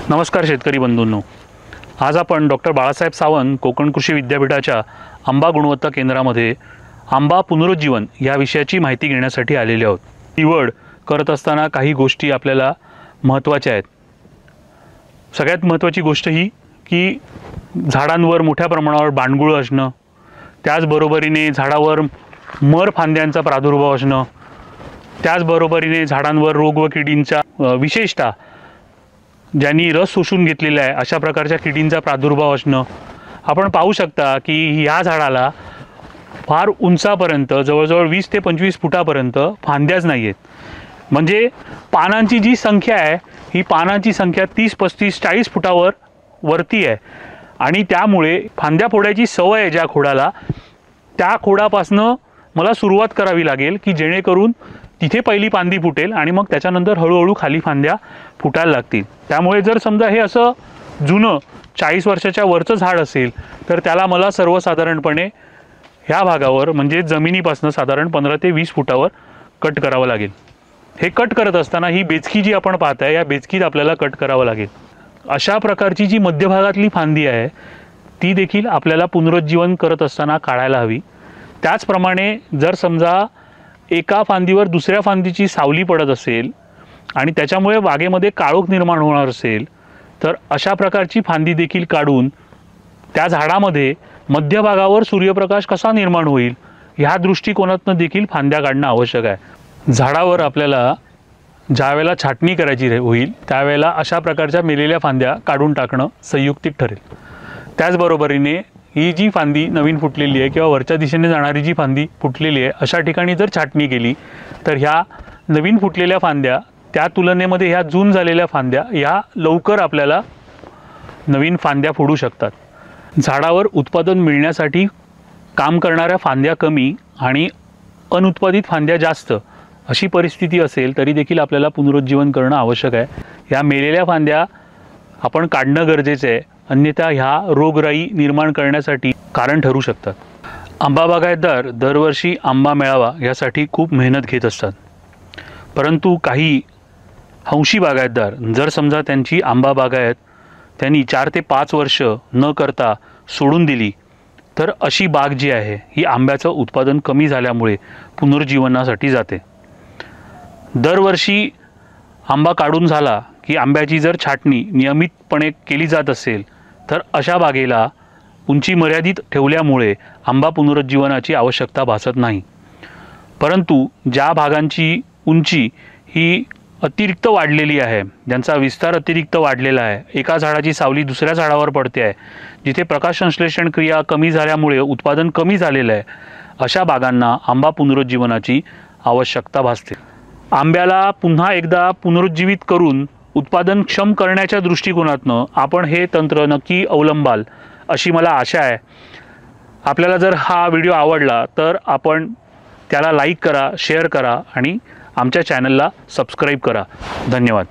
नमस्कार शेतकरी बंधूंनो, आज आपण डॉक्टर बाळासाहेब सावंत कोकण कृषी विद्यापीठाच्या आंबा गुणवत्ता केंद्रामध्ये आंबा पुनरुज्जीवन या विषयाची माहिती घेण्यासाठी आलेले आहोत। निवड करत असताना काही गोष्टी आपल्याला महत्त्वाच्या आहेत। सगळ्यात महत्त्वाची गोष्ट ही की झाडांवर मोठ्या प्रमाणावर बांडगुळ असणं, त्याचबरोबरीने झाडावर मर फांद्यांचा प्रादुर्भाव असणं, त्याचबरोबरीने झाडांवर रोग व किडींचा विशेषतः ज्यांनी रस शोषून घेतलेला आहे अशा प्रकारच्या किडींचा प्रादुर्भाव असणं। आपण पाहू शकता की या झाडाला फार उंचापर्यंत जवळजवळ 20 ते 25 फुटापर्यंत फांद्याच नाही आहेत। म्हणजे पानांची जी संख्या आहे ही पानांची संख्या 30, 35, 40 फुटावर वरती आहे आणि त्यामुळे फांद्या फोडायची सवय आहे ज्या खोडाला, त्या खोडापासनं मला सुरुवात करावी लागेल की जेणेकरून तिथे पहिली फांदी फुटेल आणि मग त्याच्यानंतर हळूहळू खाली फांद्या फुटायला लागतील। त्यामुळे जर समजा हे असं जुनं 40 वर्षाच्या वरचं झाड असेल तर त्याला मला सर्वसाधारणपणे ह्या भागावर म्हणजे जमिनीपासून साधारण 15 ते 20 फुटावर कट करावं लागेल। हे कट करत असताना ही बेचकी जी आपण पाहताय या बेचकीत आपल्याला कट करावं लागेल। अशा प्रकारची जी मध्यभागातली फांदी आहे ती देखील आपल्याला पुनरुज्जीवन करत असताना काढायला हवी। त्याचप्रमाणे जर समजा एका फांदीवर दुसऱ्या फांदीची सावली पडत असेल आणि त्याच्यामुळे बागेमध्ये काळोख निर्माण होणार असेल तर अशा प्रकारची फांदी देखील काढून त्या झाडामध्ये मध्यभागावर सूर्यप्रकाश कसा निर्माण होईल ह्या दृष्टिकोनातून देखील फांद्या काढणं आवश्यक आहे। झाडावर आपल्याला ज्यावेळेला छाटणी करायची होईल त्यावेळेला अशा प्रकारच्या मेलेल्या फांद्या काढून टाकणं संयुक्तिक ठरेल। त्याचबरोबरीने ही जी फांदी नवीन फुटलेली आहे किंवा वरच्या दिशेने जाणारी जी फांदी फुटलेली आहे अशा ठिकाणी जर छाटणी केली तर ह्या नवीन फुटलेल्या फांद्या त्या तुलनेमध्ये ह्या जून झालेल्या फांद्या ह्या लवकर आपल्याला नवीन फांद्या फोडू शकतात। झाडावर उत्पादन मिळण्यासाठी काम करणाऱ्या फांद्या कमी आणि अनुत्पादित फांद्या जास्त अशी परिस्थिती असेल तरी देखील आपल्याला पुनरुज्जीवन करणं आवश्यक आहे। ह्या मेलेल्या फांद्या आपण काढणं गरजेचं आहे, अन्यथा ह्या रोगराई निर्माण करण्यासाठी कारण ठरू शकतात। आंबा बागायतदार दरवर्षी आंबा मिळावा यासाठी खूप मेहनत घेत असतात, परंतु काही हौशी बागायतदार जर समजा त्यांची आंबा बागायत त्यांनी 4 ते 5 वर्ष न करता सोडून दिली तर अशी बाग जी आहे ही आंब्याचं उत्पादन कमी झाल्यामुळे पुनरुज्जीवनासाठी जाते। दरवर्षी आंबा काढून झाला की आंब्याची जर छाटणी नियमितपणे केली जात असेल तर अशा बागेला उंची मर्यादित ठेवल्यामुळे आंबा पुनरुज्जीवनाची आवश्यकता भासत नाही। परंतु ज्या भागांची उंची ही अतिरिक्त वाढलेली आहे, ज्यांचा विस्तार अतिरिक्त वाढलेला आहे, एका झाडाची सावली दुसऱ्या झाडावर पडते आहे, जिथे प्रकाश संश्लेषण क्रिया कमी झाल्यामुळे उत्पादन कमी झालेलं आहे, अशा बागांना आंबा पुनरुज्जीवनाची आवश्यकता भासते। आंब्याला पुन्हा एकदा पुनरुज्जीवित करून उत्पादन क्षम करण्याच्या दृष्टिकोनातून आपण हे तंत्र नक्की अवलंबाल अशी मला आशा आहे। आपल्याला जर हा व्हिडिओ आवडला तर आपण त्याला लाईक करा, शेअर करा आणि आमच्या चॅनलला सबस्क्राईब करा। धन्यवाद।